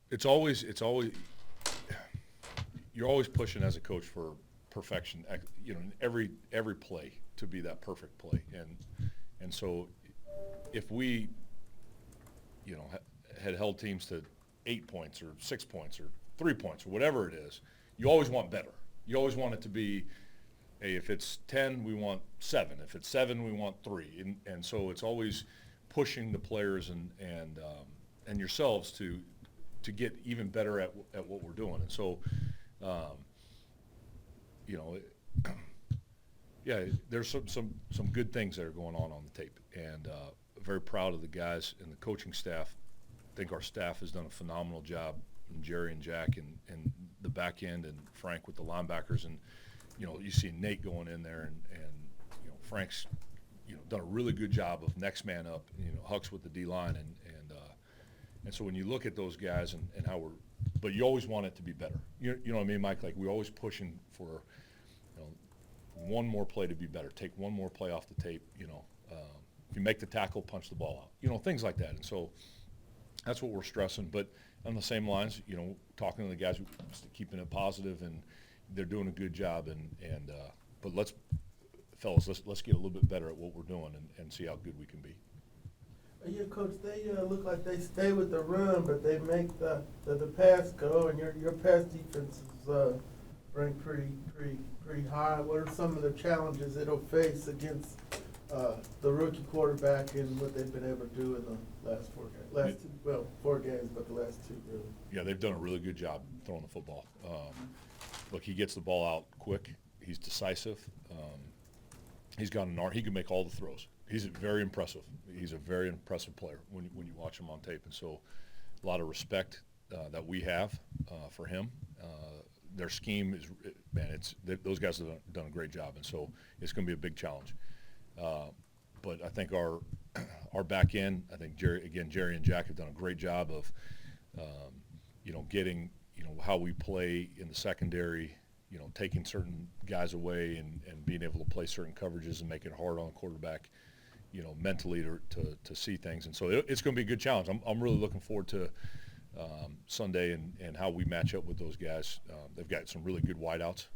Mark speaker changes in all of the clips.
Speaker 1: It's always you're always pushing as a coach for perfection. You know, in every play to be that perfect play, and so if we, you know, had held teams to 8 points or 6 points or 3 points or whatever it is, you always want better. You always want it to be, hey, if it's 10, we want 7. If it's 7, we want 3. And so it's always pushing the players and yourselves to get even better at what we're doing. And so, you know, yeah, there's some good things that are going on the tape, and very proud of the guys and the coaching staff. I think our staff has done a phenomenal job, and Jerry and Jack and the back end, and Frank with the linebackers, and you know, you see Nate going in there, and you know, Frank's, you know, done a really good job of next man up, you know, Huck's with the D line, and so when you look at those guys and how we're, but you always want it to be better. You know what I mean, Mike? Like, we're always pushing for, you know, one more play to be better. Take one more play off the tape. You know, if you make the tackle, punch the ball out. You know, things like that. And so that's what we're stressing. But on the same lines, you know, talking to the guys, keeping it positive, and they're doing a good job. But let's get a little bit better at what we're doing and see how good we can be.
Speaker 2: Yeah, Coach, they look like they stay with the run, but they make the pass go, and your pass defense is ranked pretty high. What are some of the challenges it'll face against the rookie quarterback and what they've been able to do in the last 4 games? 4 games, but the last 2 really.
Speaker 1: Yeah, they've done a really good job throwing the football. Look, he gets the ball out quick. He's decisive. He's got an arm. He can make all the throws. He's very impressive. He's a very impressive player when you watch him on tape. And so a lot of respect that we have for him. Their scheme is, man, those guys have done a great job. And so it's going to be a big challenge. But I think our back end, I think Jerry and Jack have done a great job of, you know, getting, you know, how we play in the secondary, you know, taking certain guys away and being able to play certain coverages and make it hard on the quarterback, you know, mentally to see things. And so it's going to be a good challenge. I'm really looking forward to Sunday and how we match up with those guys. They've got some really good wideouts.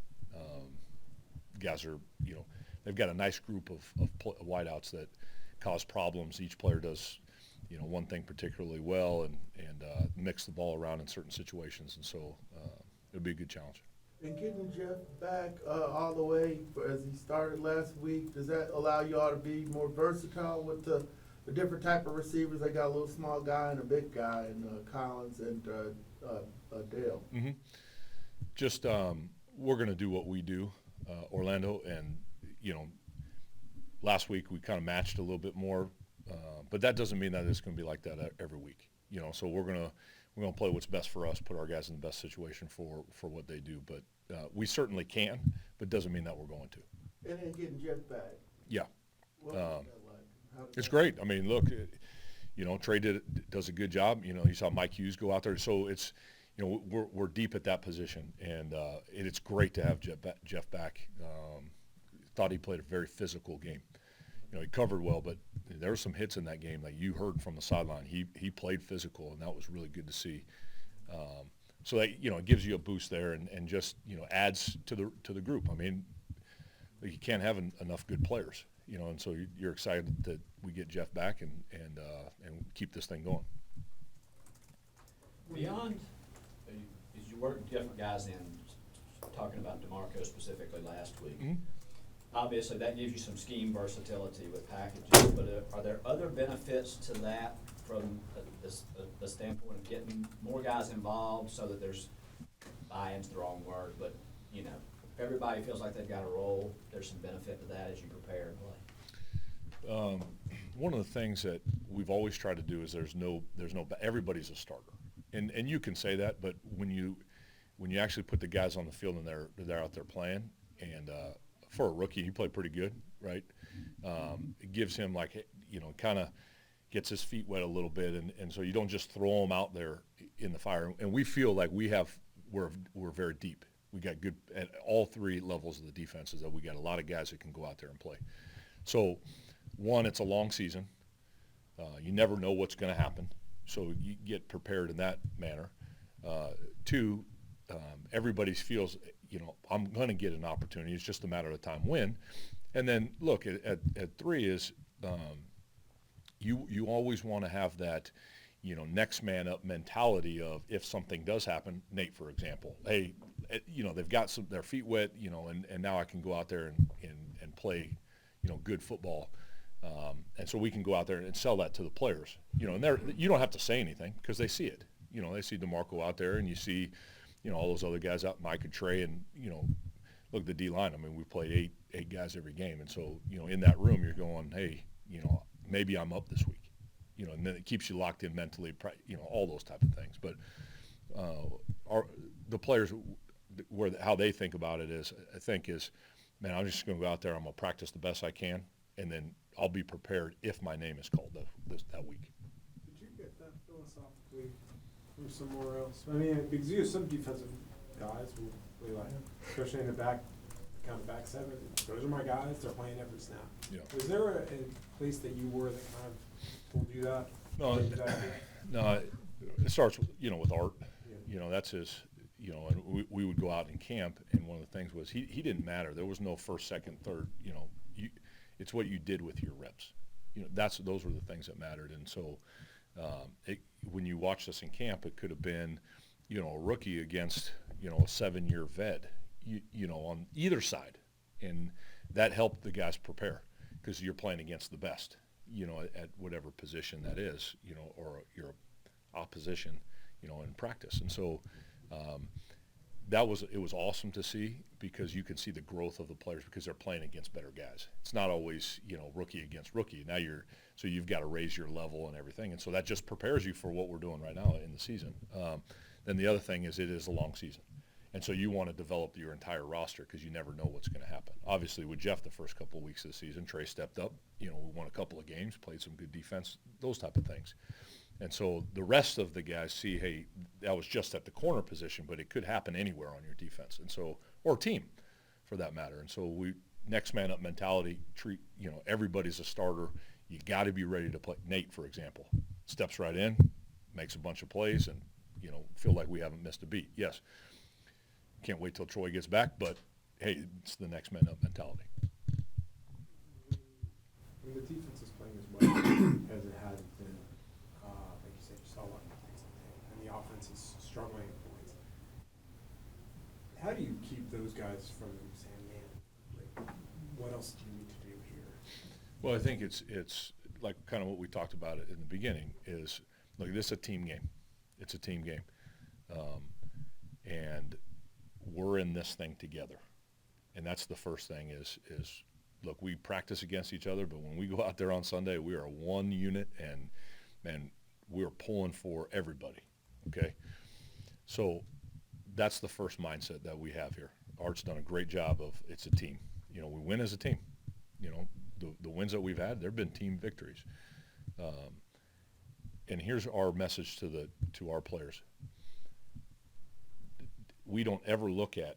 Speaker 1: Guys are, you know, they've got a nice group of wideouts that cause problems. Each player does, you know, one thing particularly well and mix the ball around in certain situations. And so it'll be a good challenge.
Speaker 2: And getting Jeff back all the way as he started last week, does that allow you all to be more versatile with the different type of receivers? They got a little small guy and a big guy, and Collins and Dale.
Speaker 1: Mm-hmm. Just we're going to do what we do, Orlando, and you know, last week we kind of matched a little bit more, but that doesn't mean that it's going to be like that every week. You know, so we're gonna play what's best for us, put our guys in the best situation for what they do. But we certainly can, but doesn't mean that we're going to.
Speaker 2: And then getting Jeff back.
Speaker 1: Yeah.
Speaker 2: What was that like?
Speaker 1: It's great. I mean, look, you know, Trey does a good job. You know, you saw Mike Hughes go out there. So it's, you know, we're deep at that position, and it's great to have Jeff back. Thought he played a very physical game. You know, he covered well, but there were some hits in that game that you heard from the sideline. He played physical, and that was really good to see. So that, you know, it gives you a boost there, and just, you know, adds to the group. I mean, you can't have enough good players, you know, and so you're excited that we get Jeff back and keep this thing going.
Speaker 3: Beyond, as you work different guys in, talking about DeMarco specifically last week.
Speaker 1: Mm-hmm.
Speaker 3: Obviously, that gives you some scheme versatility with packages, but are there other benefits to that from the standpoint of getting more guys involved so that there's buy-in's the wrong word, but, you know, if everybody feels like they've got a role, there's some benefit to that as you prepare and play?
Speaker 1: One of the things that we've always tried to do is there's no everybody's a starter, and you can say that, but when you actually put the guys on the field and they're out there playing, and for a rookie, he played pretty good, right? It gives him, like, you know, kind of gets his feet wet a little bit, and so you don't just throw him out there in the fire. And we feel like we're very deep. We got good at all 3 levels of the defenses. That we got a lot of guys that can go out there and play. So, one, it's a long season. You never know what's going to happen. So you get prepared in that manner. Two, everybody feels, I'm going to get an opportunity. It's just a matter of time when. And then look at three is you always want to have that, next man up mentality of if something does happen. Nate, for example, hey, they've got their feet wet, and now I can go out there and play, good football. And so we can go out there and sell that to the players, and you don't have to say anything because they see it. They see DeMarco out there, and you see, all those other guys out, Mike and Trey, and, look, the D-line. I mean, we play eight guys every game. And so, in that room, you're going, hey, maybe I'm up this week, and then it keeps you locked in mentally, all those type of things. But the players, how they think about it is, man, I'm just going to go out there, I'm going to practice the best I can, and then I'll be prepared if my name is called that week.
Speaker 4: Did you get that philosophically from somewhere else? I mean, because you have some defensive guys who really like, especially in the back, kind of back seven. Those are my guys. They're playing every snap. Yeah. Was there a place that you were that kind of told you that?
Speaker 1: No. It starts, with Art. Yeah. That's his. And we would go out in camp, and one of the things was he didn't matter. There was no first, second, third. It's what you did with your reps. Those were the things that mattered. And so, when you watched us in camp, it could have been, a rookie against, a 7-year vet, on either side, and that helped the guys prepare because you're playing against the best, at whatever position that is, or your opposition, in practice. And so, it was awesome to see because you can see the growth of the players because they're playing against better guys. It's not always, rookie against rookie. Now you've got to raise your level and everything. And so that just prepares you for what we're doing right now in the season. Then the other thing is it is a long season. And so you want to develop your entire roster because you never know what's going to happen. Obviously with Jeff the first couple of weeks of the season, Trey stepped up. We won a couple of games, played some good defense, those type of things. And so the rest of the guys see, hey, that was just at the corner position, but it could happen anywhere on your defense. And so, or team for that matter. And so next man up mentality, treat, everybody's a starter. You got to be ready to play. Nate, for example, steps right in, makes a bunch of plays and, feel like we haven't missed a beat. Yes. Can't wait till Troy gets back, but hey, it's the next man up mentality.
Speaker 4: When the defense is playing as well as it has been, like you said, you saw a lot of things and the offense is struggling at points. How do you keep those guys from saying, man, like, what else do you need to do here?
Speaker 1: Well, I think it's like kind of what we talked about in the beginning is, look, this is a team game. It's a team game. And we're in this thing together. And that's the first thing is look, we practice against each other, but when we go out there on Sunday, we are one unit and we're pulling for everybody, okay? So that's the first mindset that we have here. Art's done a great job of it's a team. We win as a team. The wins that we've had, there have been team victories. And here's our message to our players. We don't ever look at,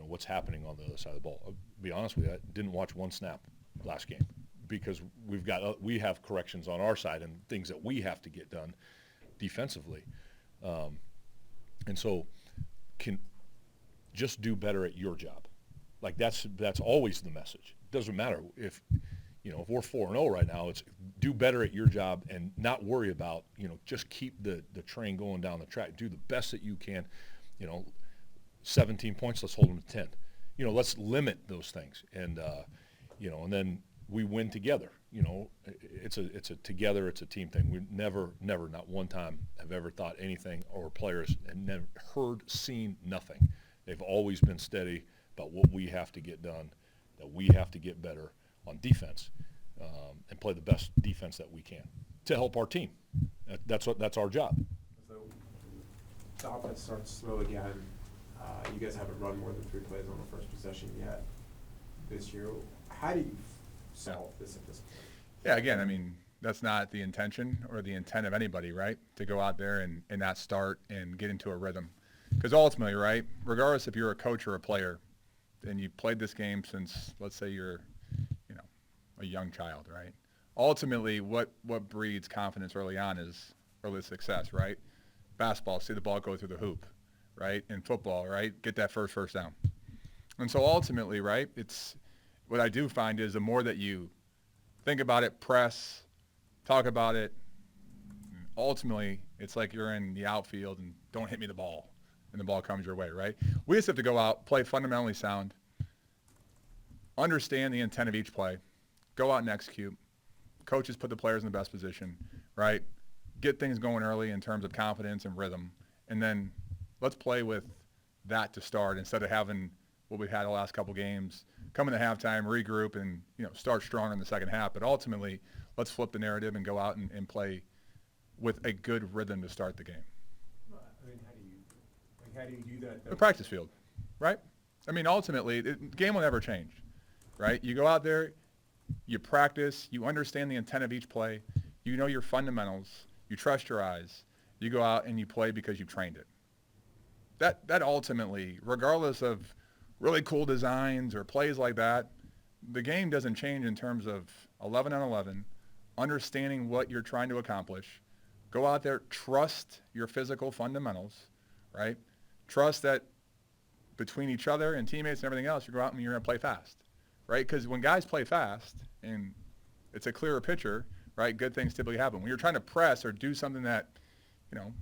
Speaker 1: what's happening on the other side of the ball. I'll be honest with you, I didn't watch one snap last game because we have corrections on our side and things that we have to get done defensively. And so can just do better at your job. Like that's always the message. It doesn't matter if we're 4-0 right now, it's do better at your job and not worry about, just keep the train going down the track. Do the best that you can, 17 points, let's hold them to 10. Let's limit those things. And, and then we win together. It's a together, it's a team thing. We never, not one time have ever thought anything or players and never seen nothing. They've always been steady about what we have to get done, that we have to get better on defense and play the best defense that we can to help our team. That's our job.
Speaker 4: So the offense starts slow again. You guys haven't run more than 3 plays on the first possession yet this year. How do you solve this at this point?
Speaker 5: Yeah, again, I mean, that's not the intention or the intent of anybody, right, to go out there and not start and get into a rhythm. Because ultimately, right, regardless if you're a coach or a player, and you played this game since, let's say you're, a young child, right? Ultimately, what breeds confidence early on is early success, right? Basketball, see the ball go through the hoop, right? In football, right? Get that first down. And so ultimately, right, it's what I do find is the more that you think about it, press, talk about it, ultimately it's like you're in the outfield and don't hit me the ball, and the ball comes your way, right? We just have to go out, play fundamentally sound, understand the intent of each play, go out and execute. Coaches put the players in the best position, right? Get things going early in terms of confidence and rhythm, and then let's play with that to start instead of having what we've had the last couple games, come into halftime, regroup, and start strong in the second half. But ultimately, let's flip the narrative and go out and play with a good rhythm to start the game.
Speaker 4: I mean, how do you do that?
Speaker 5: The practice field, right? I mean, ultimately, the game will never change, right? You go out there, you practice, you understand the intent of each play, you know your fundamentals, you trust your eyes, you go out and you play because you've trained it. That ultimately, regardless of really cool designs or plays like that, the game doesn't change in terms of 11 on 11, understanding what you're trying to accomplish. Go out there, trust your physical fundamentals, right? Trust that between each other and teammates and everything else, you go out and you're going to play fast, right? Because when guys play fast and it's a clearer picture, right, good things typically happen. When you're trying to press or do something that, you're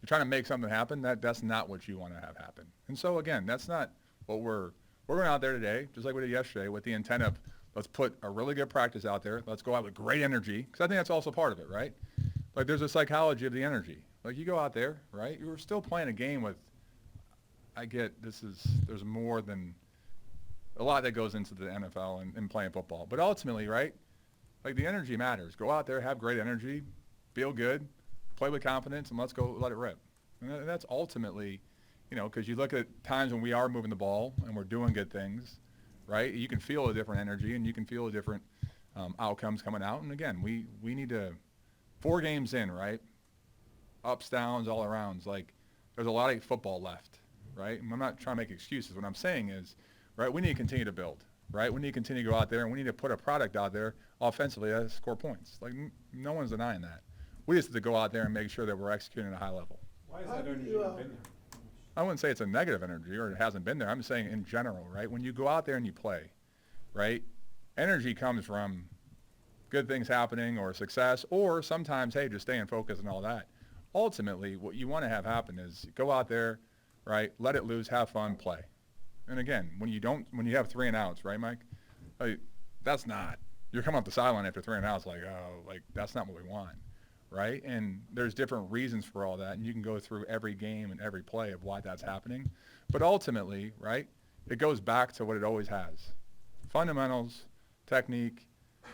Speaker 5: trying to make something happen, that's not what you want to have happen. And so, again, that's not what we're going out there today, just like we did yesterday, with the intent of let's put a really good practice out there. Let's go out with great energy, because I think that's also part of it, right? Like there's a psychology of the energy. Like you go out there, right? You're still playing a game with, there's more than a lot that goes into the NFL and playing football. But ultimately, right, like the energy matters. Go out there, have great energy, feel good, play with confidence, and let's go let it rip. And that's ultimately, because you look at times when we are moving the ball and we're doing good things, right? You can feel a different energy and you can feel a different outcomes coming out. And again, we need to, 4 games in, right? Ups, downs, all arounds. Like there's a lot of football left, right? And I'm not trying to make excuses. What I'm saying is, right, we need to continue to build, right? We need to continue to go out there and we need to put a product out there offensively that score points. Like no one's denying that. We just have to go out there and make sure that we're executing at a high level.
Speaker 4: Why has that energy not been there?
Speaker 5: I wouldn't say it's a negative energy or it hasn't been there. I'm saying in general, right? When you go out there and you play, right, energy comes from good things happening or success, or sometimes, hey, just staying focused and all that. Ultimately, what you want to have happen is go out there, right, let it loose, have fun, play. And again, when you have 3 and outs, right, Mike? Like, you're coming off the sideline after 3 and outs that's not what we want. Right? And there's different reasons for all that, and you can go through every game and every play of why that's happening. But ultimately, right, it goes back to what it always has. Fundamentals, technique,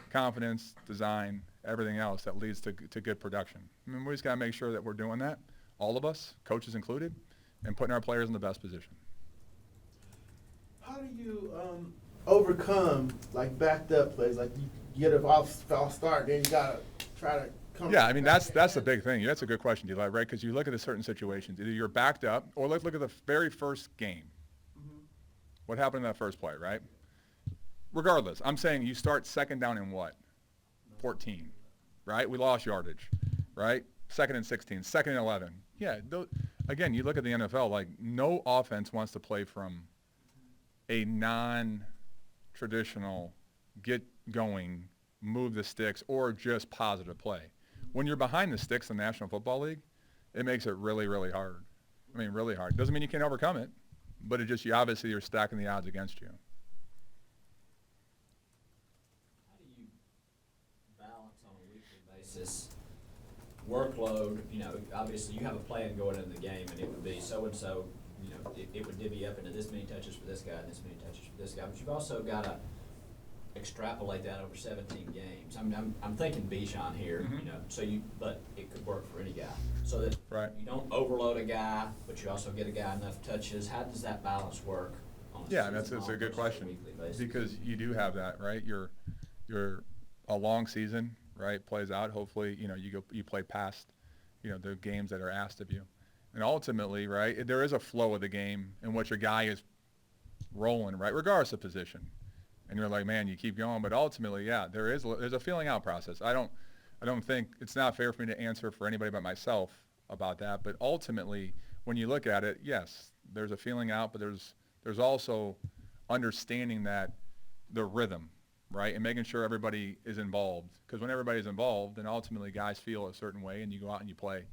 Speaker 5: confidence, design, everything else that leads to good production. I mean, we just got to make sure that we're doing that, all of us, coaches included, and putting our players in the best position.
Speaker 2: How do you overcome, like, backed up plays? Like, you get a false start, then you got to try to
Speaker 5: Yeah, I mean, that's the big thing. That's a good question, Eli, right? Because you look at the certain situations. Either you're backed up, or let's look at the very first game. Mm-hmm. What happened in that first play, right? Regardless, I'm saying you start second down in what? 14, right? We lost yardage, right? 2nd and 16, 2nd and 11. Yeah, again, you look at the NFL, like no offense wants to play from a non-traditional get going, move the sticks, or just positive play. When you're behind the sticks in the National Football League, it makes it really, really hard. I mean, really hard. Doesn't mean you can't overcome it, but obviously you're stacking the odds against you.
Speaker 3: How do you balance on a weekly basis workload? Obviously you have a plan going into the game, and it would be so-and-so, it would divvy up into this many touches for this guy and this many touches for this guy, but you've also got to extrapolate that over 17 games. I'm thinking Bijan here,
Speaker 5: Mm-hmm.
Speaker 3: but it could work for any guy. So that
Speaker 5: Right.
Speaker 3: you don't overload a guy, but you also get a guy enough touches. How does that balance work on a
Speaker 5: Yeah, and that's
Speaker 3: season-long
Speaker 5: a good
Speaker 3: versus a
Speaker 5: question,
Speaker 3: weekly basis?
Speaker 5: because you do have that, right? You're a long season, right? Plays out. Hopefully, you play past, the games that are asked of you, and ultimately, right, there is a flow of the game in which a guy is rolling, right, regardless of position. And you're like, man, you keep going, but ultimately, yeah, there's a feeling out process. I don't think it's not fair for me to answer for anybody but myself about that. But ultimately, when you look at it, yes, there's a feeling out, but there's also understanding that the rhythm, right, and making sure everybody is involved. Because when everybody's involved, then ultimately guys feel a certain way, and you go out and you play.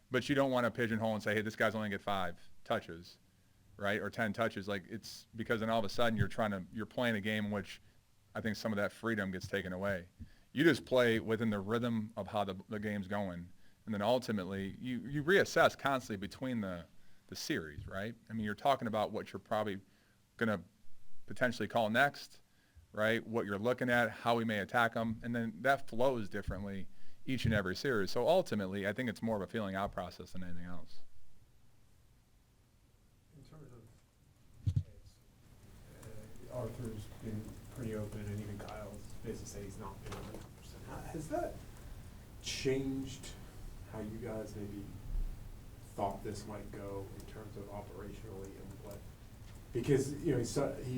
Speaker 5: But you don't want to pigeonhole and say, hey, this guy's only get 5 touches, right, or 10 touches. Like, it's because then all of a sudden you're playing a game in which I think some of that freedom gets taken away. You just play within the rhythm of how the game's going, and then ultimately you reassess constantly between the series, right? I mean, you're talking about what you're probably going to potentially call next, right, what you're looking at, how we may attack them, and then that flows differently each and every series. So ultimately, I think it's more of a feeling out process than anything else.
Speaker 4: In terms of Arthur's been pretty open, and even Kyle's basically said he's not been 100%. Has that changed how you guys maybe thought this might go in terms of operationally and what? Because he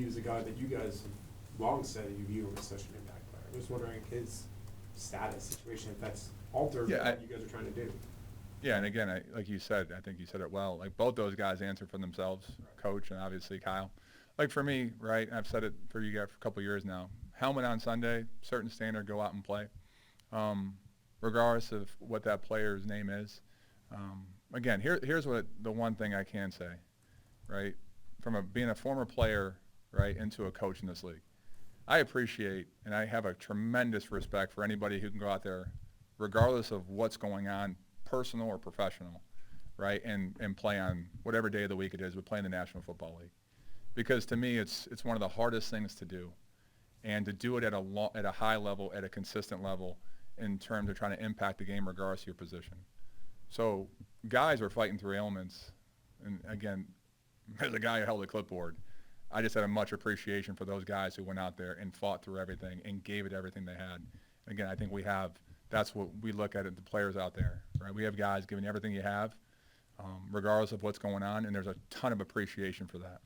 Speaker 4: was a guy that you guys have long said you view him as such an impact player. I'm just wondering his status situation, if that's altered what you guys are trying to do.
Speaker 5: Yeah, and again, like you said, I think you said it well. Like, both those guys answer for themselves, Coach and obviously Kyle. Like, for me, right, I've said it for you guys for a couple of years now. Helmet on Sunday, certain standard, go out and play, regardless of what that player's name is. Again, here's what the one thing I can say, right, from being a former player, right, into a coach in this league. I appreciate and I have a tremendous respect for anybody who can go out there, regardless of what's going on, personal or professional, right, and play on whatever day of the week it is, but play in the National Football League. Because to me, it's one of the hardest things to do, and to do it at a high level, at a consistent level, in terms of trying to impact the game regardless of your position. So guys are fighting through ailments, and again, as a guy who held a clipboard, I just had a much appreciation for those guys who went out there and fought through everything and gave it everything they had. And again, I think that's what we look at the players out there, right? We have guys giving everything you have, regardless of what's going on, and there's a ton of appreciation for that.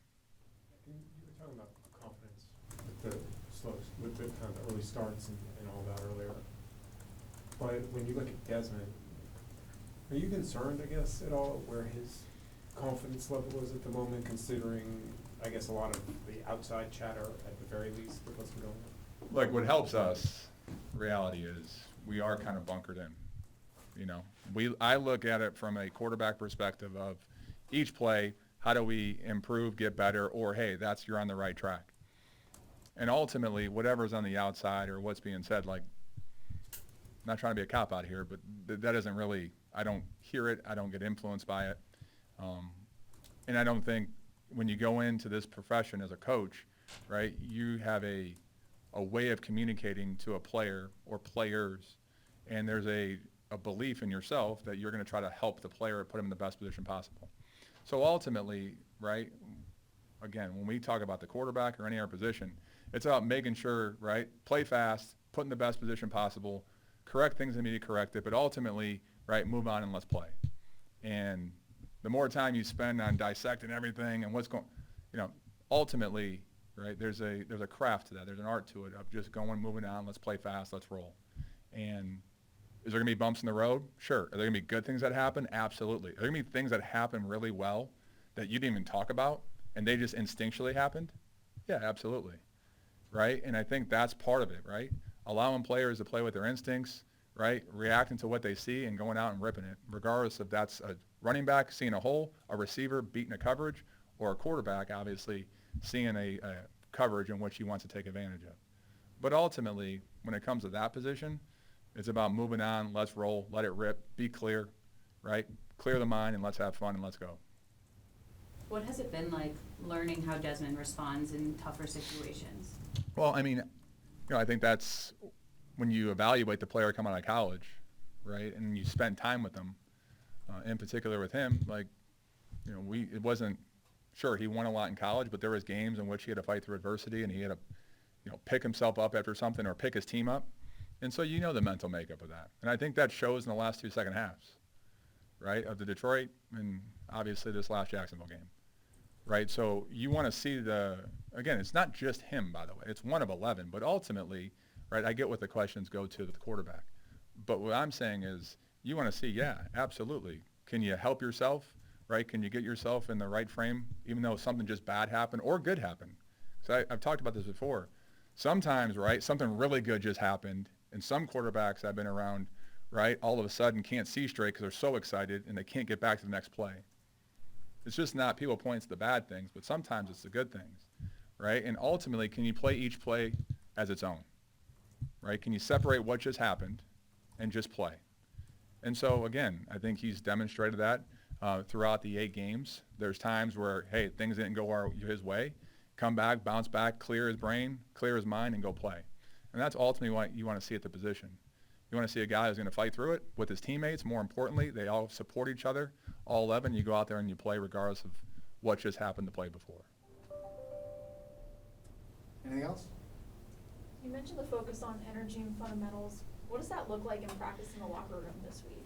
Speaker 4: You were talking about confidence with the kind of early starts and all that earlier. But when you look at Desmond, are you concerned, I guess, at all where his confidence level is at the moment, considering, I guess, a lot of the outside chatter at the very least with what's going on?
Speaker 5: Like, what helps us, reality is, we are kind of bunkered in. I look at it from a quarterback perspective of each play, how do we improve, get better, or hey, you're on the right track. And ultimately, whatever's on the outside or what's being said, like, I'm not trying to be a cop out here, but that isn't really, I don't hear it, I don't get influenced by it. And I don't think when you go into this profession as a coach, right, you have a way of communicating to a player or players, and there's a belief in yourself that you're going to try to help the player put him in the best position possible. So ultimately, right, again, when we talk about the quarterback or any other position, it's about making sure, right, play fast, put in the best position possible, correct things that need to be corrected, but ultimately, right, move on and let's play. And the more time you spend on dissecting everything and what's going, ultimately, right, there's a craft to that. There's an art to it of just going, moving on, let's play fast, let's roll. And is there going to be bumps in the road? Sure. Are there going to be good things that happen? Absolutely. Are there going to be things that happen really well that you didn't even talk about and they just instinctually happened? Yeah, absolutely. Right? And I think that's part of it, right? Allowing players to play with their instincts, right? Reacting to what they see and going out and ripping it, regardless if that's a running back seeing a hole, a receiver beating a coverage, or a quarterback, obviously, seeing a coverage in which he wants to take advantage of. But ultimately, when it comes to that position, it's about moving on, let's roll, let it rip, be clear, right? Clear the mind, and let's have fun, and let's go.
Speaker 6: What has it been like learning how Desmond responds in tougher situations?
Speaker 5: Well, I mean, I think that's when you evaluate the player coming out of college, right, and you spend time with them, in particular with him, like, it wasn't, sure, he won a lot in college, but there was games in which he had to fight through adversity and he had to, pick himself up after something or pick his team up. And so the mental makeup of that. And I think that shows in the last 2 second halves, right, of the Detroit and obviously this last Jacksonville game, right? So you want to see again, it's not just him, by the way. It's one of 11, but ultimately, right, I get what the questions go to the quarterback. But what I'm saying is you want to see, yeah, absolutely. Can you help yourself, right? Can you get yourself in the right frame, even though something just bad happened or good happened? So I've talked about this before. Sometimes, right, something really good just happened, and some quarterbacks I've been around, right, all of a sudden can't see straight because they're so excited and they can't get back to the next play. It's just not people point to the bad things, but sometimes it's the good things, right? And ultimately, can you play each play as its own, right? Can you separate what just happened and just play? And so, again, I think he's demonstrated that throughout the 8 games. There's times where, hey, things didn't go his way. Come back, bounce back, clear his brain, clear his mind, and go play. And that's ultimately what you want to see at the position. You want to see a guy who's going to fight through it with his teammates. More importantly, they all support each other. All 11, you go out there and you play regardless of what just happened to play before.
Speaker 7: Anything else?
Speaker 8: You mentioned the focus on energy and fundamentals. What does that look like in practice in the locker room this week?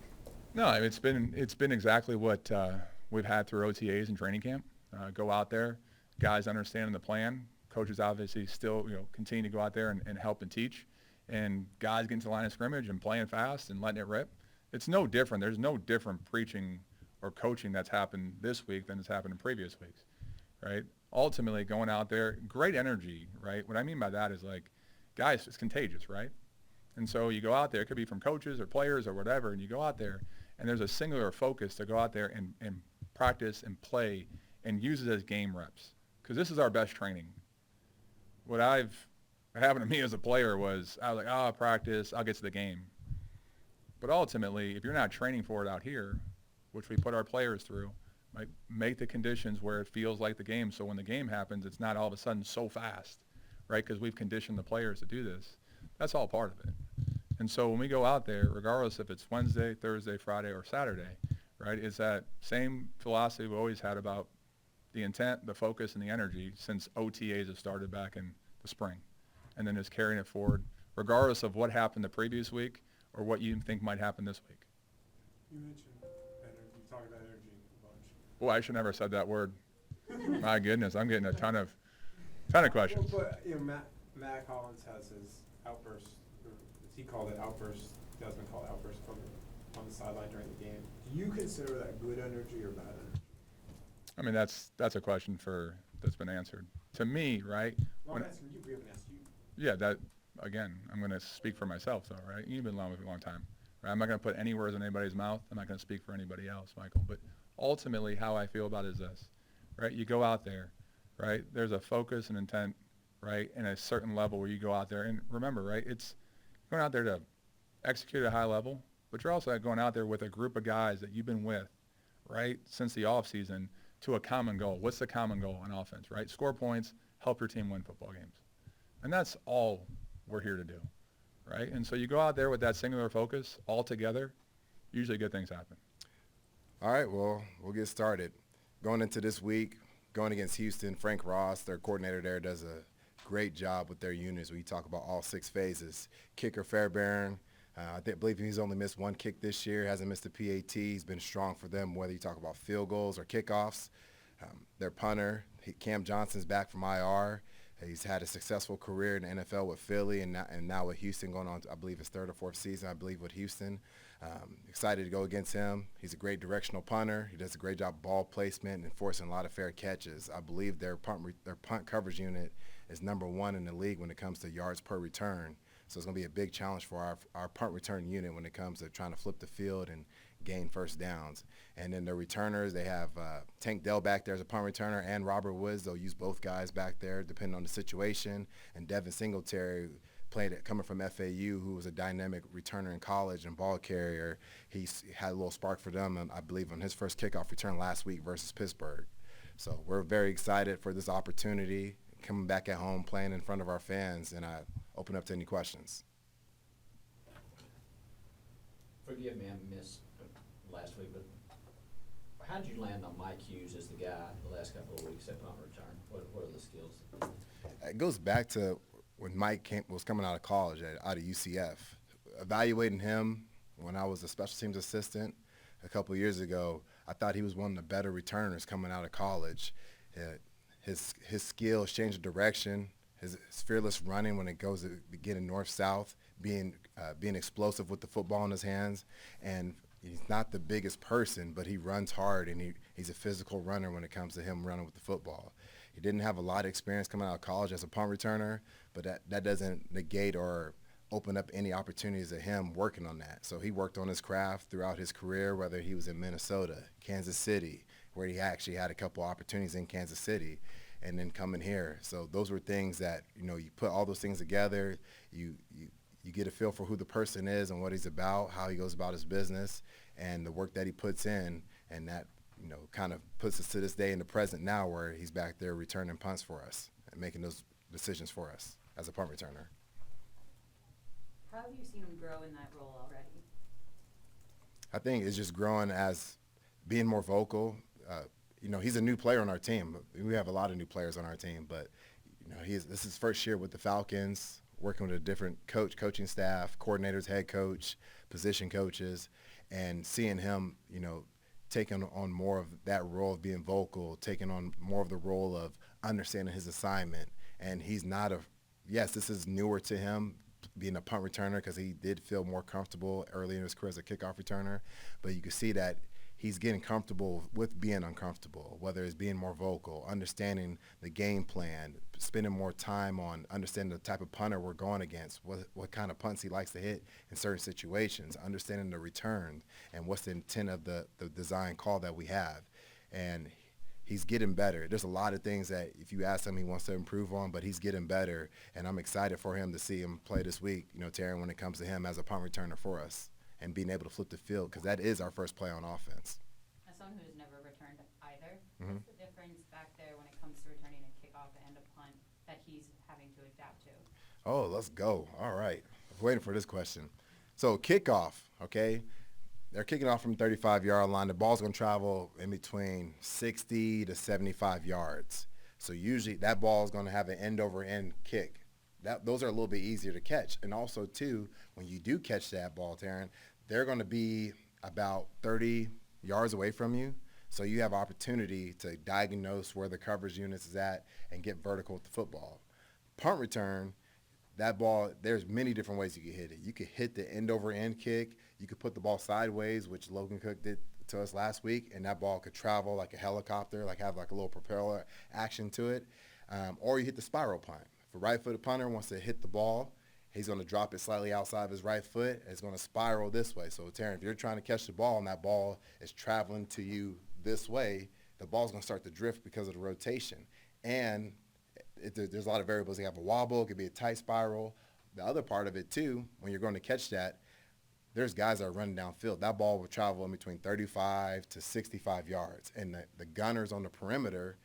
Speaker 5: No, I mean, it's been exactly what we've had through OTAs and training camp. Go out there, guys understanding the plan. Coaches obviously still continue to go out there and help and teach. And guys getting to the line of scrimmage and playing fast and letting it rip. It's no different. There's no different preaching or coaching that's happened this week than has happened in previous weeks, right? Ultimately, going out there, great energy, right? What I mean by that is like, guys, it's contagious, right? And so you go out there, it could be from coaches or players or whatever, and you go out there and there's a singular focus to go out there and practice and play and use it as game reps. Because this is our best training. What happened to me as a player was I was like, I'll practice, I'll get to the game. But ultimately, if you're not training for it out here, which we put our players through, like make the conditions where it feels like the game, so when the game happens, it's not all of a sudden so fast, right? Because we've conditioned the players to do this. That's all part of it. And so when we go out there, regardless if it's Wednesday, Thursday, Friday, or Saturday, right, it's that same philosophy we always had about the intent, the focus, and the energy since OTAs have started back in the spring. And then just carrying it forward, regardless of what happened the previous week or what you think might happen this week.
Speaker 4: You mentioned energy. You talked about energy a bunch.
Speaker 5: Well, I should never have said that word. My goodness, I'm getting a ton of questions.
Speaker 4: Well, but Matt Collins has his outburst, or as he called it outburst, Desmond called it outburst on the sideline during the game. Do you consider that good energy or bad energy?
Speaker 5: I mean, that's a question that's been answered. To me, right?
Speaker 4: Well, I'm asking you, we haven't asked you.
Speaker 5: Yeah, that, again, I'm going to speak for myself, though, right? You've been along with me a long time. Right? I'm not going to put any words in anybody's mouth. I'm not going to speak for anybody else, Michael. But ultimately, how I feel about it is this, right? You go out there, right? There's a focus and intent, right, and a certain level where you go out there. And remember, right, it's going out there to execute at a high level, but you're also going out there with a group of guys that you've been with, right, since the offseason to a common goal. What's the common goal on offense, right? Score points, help your team win football games. And that's all we're here to do, right? And so you go out there with that singular focus all together, usually good things happen.
Speaker 7: All right, well, we'll get started. Going into this week, going against Houston, Frank Ross, their coordinator there, does a great job with their units when you talk about all 6 phases. Kicker Fairbairn, I believe he's only missed 1 kick this year, hasn't missed a PAT. He's been strong for them, whether you talk about field goals or kickoffs. Their punter, Cam Johnson's back from IR. He's had a successful career in the NFL with Philly and now with Houston, going on, I believe, his 3rd or 4th season, I believe, with Houston. Excited to go against him. He's a great directional punter. He does a great job ball placement and forcing a lot of fair catches. I believe their punt coverage unit is #1 in the league when it comes to yards per return. So it's going to be a big challenge for our punt return unit when it comes to trying to flip the field and gain first downs. And then the returners, they have Tank Dell back there as a punt returner and Robert Woods. They'll use both guys back there depending on the situation. And Devin Singletary, coming from FAU, who was a dynamic returner in college and ball carrier. He's had a little spark for them, I believe, on his first kickoff return last week versus Pittsburgh. So we're very excited for this opportunity, coming back at home, playing in front of our fans, and I open up to any questions.
Speaker 3: Forgive me, I missed last week, but how did you land on Mike Hughes as the guy the last couple of weeks at punt return? What are the skills?
Speaker 7: It goes back to when Mike was coming out of college, out of UCF. Evaluating him when I was a special teams assistant a couple of years ago, I thought he was one of the better returners coming out of college. His skills, change of direction, his fearless running when it goes to getting north-south, being explosive with the football in his hands. And he's not the biggest person, but he runs hard, and he's a physical runner when it comes to him running with the football. He didn't have a lot of experience coming out of college as a punt returner, but that doesn't negate or open up any opportunities of him working on that. So he worked on his craft throughout his career, whether he was in Minnesota, Kansas City, where he actually had a couple opportunities in Kansas City, and then coming here. So those were things that, you put all those things together, you get a feel for who the person is and what he's about, how he goes about his business, and the work that he puts in, and that, kind of puts us to this day in the present now where he's back there returning punts for us and making those decisions for us as a punt returner.
Speaker 6: How have you seen him grow in that role already?
Speaker 7: I think it's just growing as being more vocal. He's a new player on our team. We have a lot of new players on our team, but this is his first year with the Falcons, working with a different coaching staff, coordinators, head coach, position coaches, and seeing him, taking on more of that role of being vocal, taking on more of the role of understanding his assignment. And he's not yes, this is newer to him, being a punt returner, because he did feel more comfortable early in his career as a kickoff returner. But you can see that he's getting comfortable with being uncomfortable, whether it's being more vocal, understanding the game plan, spending more time on understanding the type of punter we're going against, what kind of punts he likes to hit in certain situations, understanding the return and what's the intent of the design call that we have. And he's getting better. There's a lot of things that if you ask him, he wants to improve on, but he's getting better. And I'm excited for him to see him play this week, Taryn, when it comes to him as a punt returner for us and being able to flip the field, because that is our first play on offense.
Speaker 6: As someone who's never returned either,
Speaker 7: Mhm.
Speaker 6: what's the difference back there when it comes to returning a kickoff and a punt that he's having to adapt to?
Speaker 7: Oh, let's go. All right. I was waiting for this question. So kickoff, okay? They're kicking off from 35-yard line. The ball's going to travel in between 60 to 75 yards. So usually that ball is going to have an end-over-end kick. Those are a little bit easier to catch. And also, too, when you do catch that ball, Taryn, they're going to be about 30 yards away from you. So you have opportunity to diagnose where the coverage units is at and get vertical with the football. Punt return, that ball, there's many different ways you can hit it. You could hit the end-over-end kick. You could put the ball sideways, which Logan Cook did to us last week, and that ball could travel like a helicopter, have a little propeller action to it. Or you hit the spiral punt. If a right-footed punter wants to hit the ball, he's going to drop it slightly outside of his right foot. It's going to spiral this way. So, Taryn, if you're trying to catch the ball and that ball is traveling to you this way, the ball's going to start to drift because of the rotation. And there's a lot of variables. You have a wobble. It could be a tight spiral. The other part of it, too, when you're going to catch that, there's guys that are running downfield. That ball will travel in between 35 to 65 yards. And the gunners on the perimeter,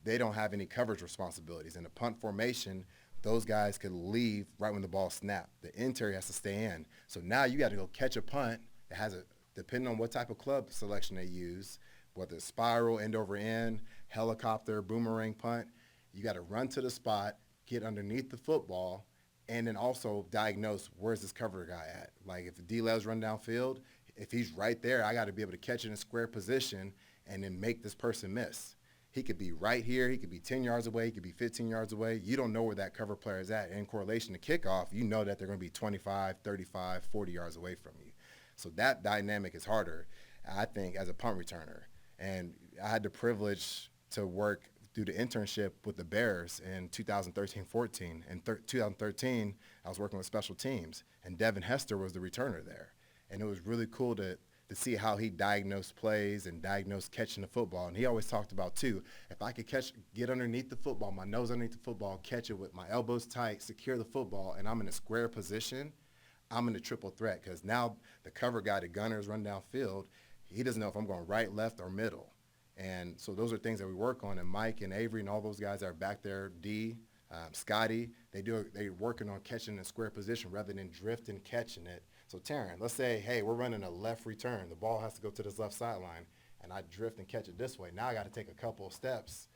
Speaker 7: they don't have any coverage responsibilities. In the punt formation, those guys could leave right when the ball snapped. The interior has to stay in. So now you got to go catch a punt that has depending on what type of club selection they use, whether it's spiral, end over end, helicopter, boomerang punt, you got to run to the spot, get underneath the football, and then also diagnose where's this cover guy at. Like if the D-Lev's run downfield, if he's right there, I got to be able to catch it in a square position and then make this person miss. He could be right here. He could be 10 yards away. He could be 15 yards away. You don't know where that cover player is at. In correlation to kickoff, you know that they're going to be 25, 35, 40 yards away from you. So that dynamic is harder, I think, as a punt returner. And I had the privilege to work through the internship with the Bears in 2013-14. In 2013, I was working with special teams, and Devin Hester was the returner there. And it was really cool to see how he diagnosed plays and diagnosed catching the football. And he always talked about, too, if I could get underneath the football, my nose underneath the football, catch it with my elbows tight, secure the football, and I'm in a square position, I'm in a triple threat. Because now the cover guy, the gunners run downfield, he doesn't know if I'm going right, left, or middle. And so those are things that we work on. And Mike and Avery and all those guys that are back there, Scotty, they're working on catching in a square position rather than drifting catching it. So, Taryn, let's say, hey, we're running a left return. The ball has to go to this left sideline, and I drift and catch it this way. Now I got to take a couple of steps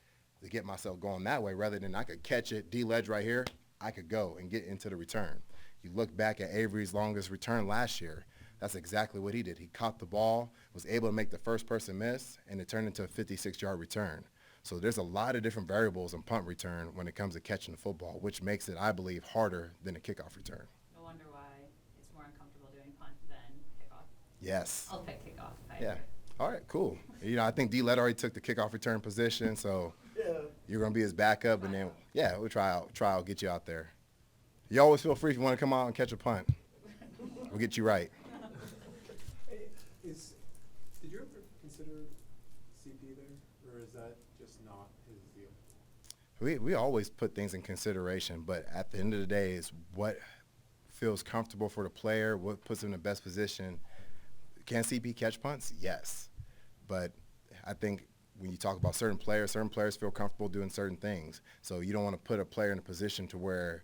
Speaker 7: to get myself going that way rather than I could catch it, D-ledge right here, I could go and get into the return. You look back at Avery's longest return last year, that's exactly what he did. He caught the ball, was able to make the first person miss, and it turned into a 56-yard return. So there's a lot of different variables in punt return when it comes to catching the football, which makes it, I believe, harder than a kickoff return.
Speaker 6: No wonder why
Speaker 7: Yes.
Speaker 6: I'll pick kickoff.
Speaker 7: Yeah. All right, cool. I think D-Led already took the kickoff return position, so
Speaker 2: Yeah.
Speaker 7: you're going to be his backup, and then, we'll try out, get you out there. You always feel free if you want to come out and catch a punt. We'll get you right.
Speaker 4: Hey, did you ever consider CP there, or is that just not his deal?
Speaker 7: We always put things in consideration, but at the end of the day, it's what feels comfortable for the player, what puts him in the best position. Can CP catch punts? Yes. But I think when you talk about certain players feel comfortable doing certain things. So you don't want to put a player in a position to where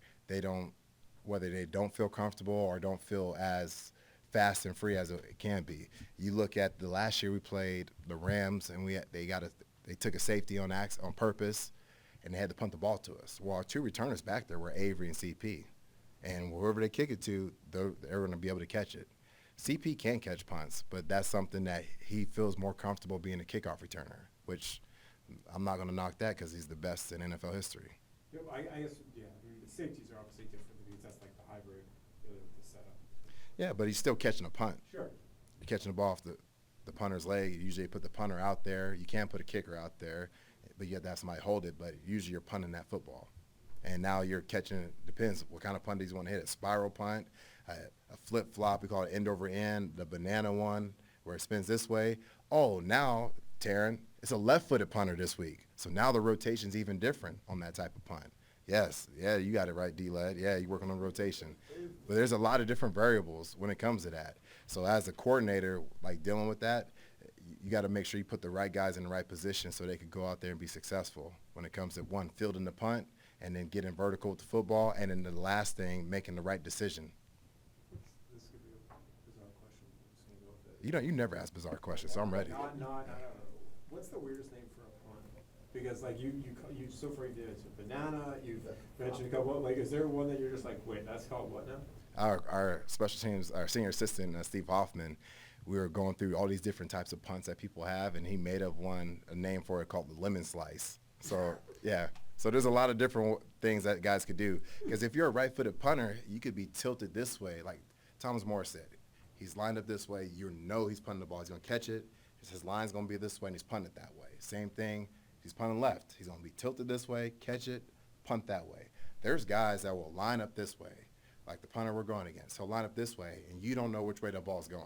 Speaker 7: whether they don't feel comfortable or don't feel as fast and free as it can be. You look at the last year we played the Rams, and they took a safety on purpose, and they had to punt the ball to us. Well, our two returners back there were Avery and CP. And wherever they kick it to, they're going to be able to catch it. CP can catch punts, but that's something that he feels more comfortable being a kickoff returner, which I'm not going to knock that because he's the best in NFL history.
Speaker 4: Yeah, I guess, I mean, the safeties are obviously different because that's like the hybrid really with the setup.
Speaker 7: Yeah, but he's still catching a punt.
Speaker 4: Sure.
Speaker 7: You're catching the ball off the punter's leg. You usually put the punter out there. You can't put a kicker out there, but you have to have somebody hold it, but usually you're punting that football. And now you're catching it, depends what kind of punt he's want to hit, a spiral punt, a flip-flop, we call it end over end, the banana one where it spins this way. Oh, now, Taryn, it's a left-footed punter this week. So now the rotation's even different on that type of punt. Yes, yeah, you got it right, D-Led. Yeah, you're working on rotation. But there's a lot of different variables when it comes to that. So as a coordinator, like dealing with that, you got to make sure you put the right guys in the right position so they can go out there and be successful when it comes to, one, fielding the punt, and then getting vertical with the football, and then the last thing, making the right decision.
Speaker 4: This could be a bizarre question. I'm just gonna go with it.
Speaker 7: You never ask bizarre questions, so I'm ready.
Speaker 4: Not. What's the weirdest name for a punt? Because like you so far you did it to banana. You've mentioned a couple. Like, is there one that you're just like, wait, that's called what now?
Speaker 7: Our special teams, our senior assistant, Steve Hoffman, we were going through all these different types of punts that people have, and he made up a name for it called the lemon slice. So yeah. So there's a lot of different things that guys could do. Because if you're a right-footed punter, you could be tilted this way. Like Thomas Morris said, he's lined up this way. You know he's punting the ball. He's going to catch it. His line's going to be this way, and he's punting it that way. Same thing. He's punting left. He's going to be tilted this way, catch it, punt that way. There's guys that will line up this way, like the punter we're going against. He'll line up this way, and you don't know which way the ball's going.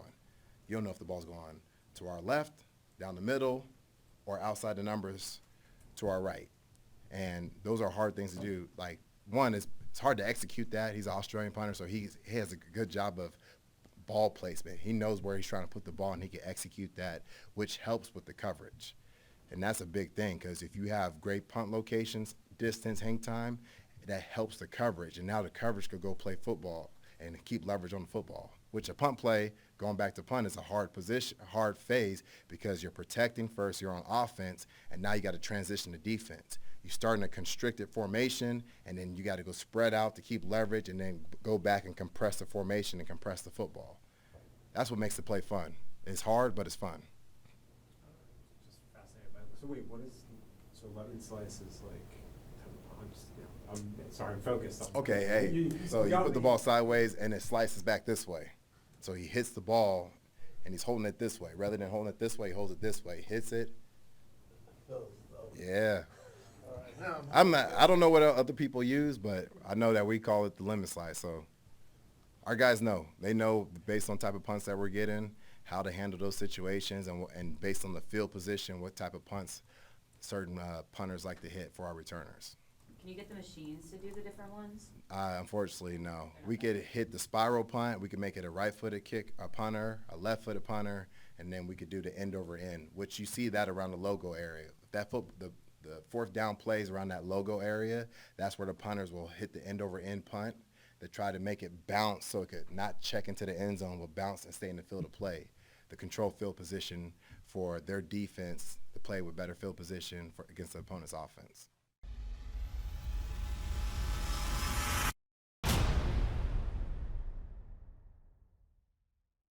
Speaker 7: You don't know if the ball's going to our left, down the middle, or outside the numbers to our right. And those are hard things to do. Like, one, it's hard to execute that. He's an Australian punter, so he has a good job of ball placement. He knows where he's trying to put the ball, and he can execute that, which helps with the coverage. And that's a big thing because if you have great punt locations, distance, hang time, that helps the coverage. And now the coverage could go play football and keep leverage on the football, which a punt play, going back to punt, is a hard position, hard phase because you're protecting first, you're on offense, and now you got to transition to defense. You start in a constricted formation, and then you got to go spread out to keep leverage and then go back and compress the formation and compress the football. That's what makes the play fun. It's hard, but it's fun.
Speaker 4: Just fascinated by it. So wait, so lemon slice is like, I'm sorry, I'm focused on.
Speaker 7: Okay, hey, so you put the ball sideways, and it slices back this way. So he hits the ball, and he's holding it this way. Rather than holding it this way, he holds it this way. Hits it. Yeah. I don't know what other people use, but I know that we call it the lemon slice. So our guys know. They know based on type of punts that we're getting, how to handle those situations, and based on the field position, what type of punts certain punters like to hit for our returners.
Speaker 6: Can you get the machines to do the different ones?
Speaker 7: Unfortunately, no. We could hit the spiral punt. We could make it a right-footed kick, a punter, a left-footed punter, and then we could do the end over end, which you see that around the logo area. The fourth down plays around that logo area, that's where the punters will hit the end over end punt to try to make it bounce so it could not check into the end zone, but bounce and stay in the field of play. The control field position for their defense to play with better field position against the opponent's offense.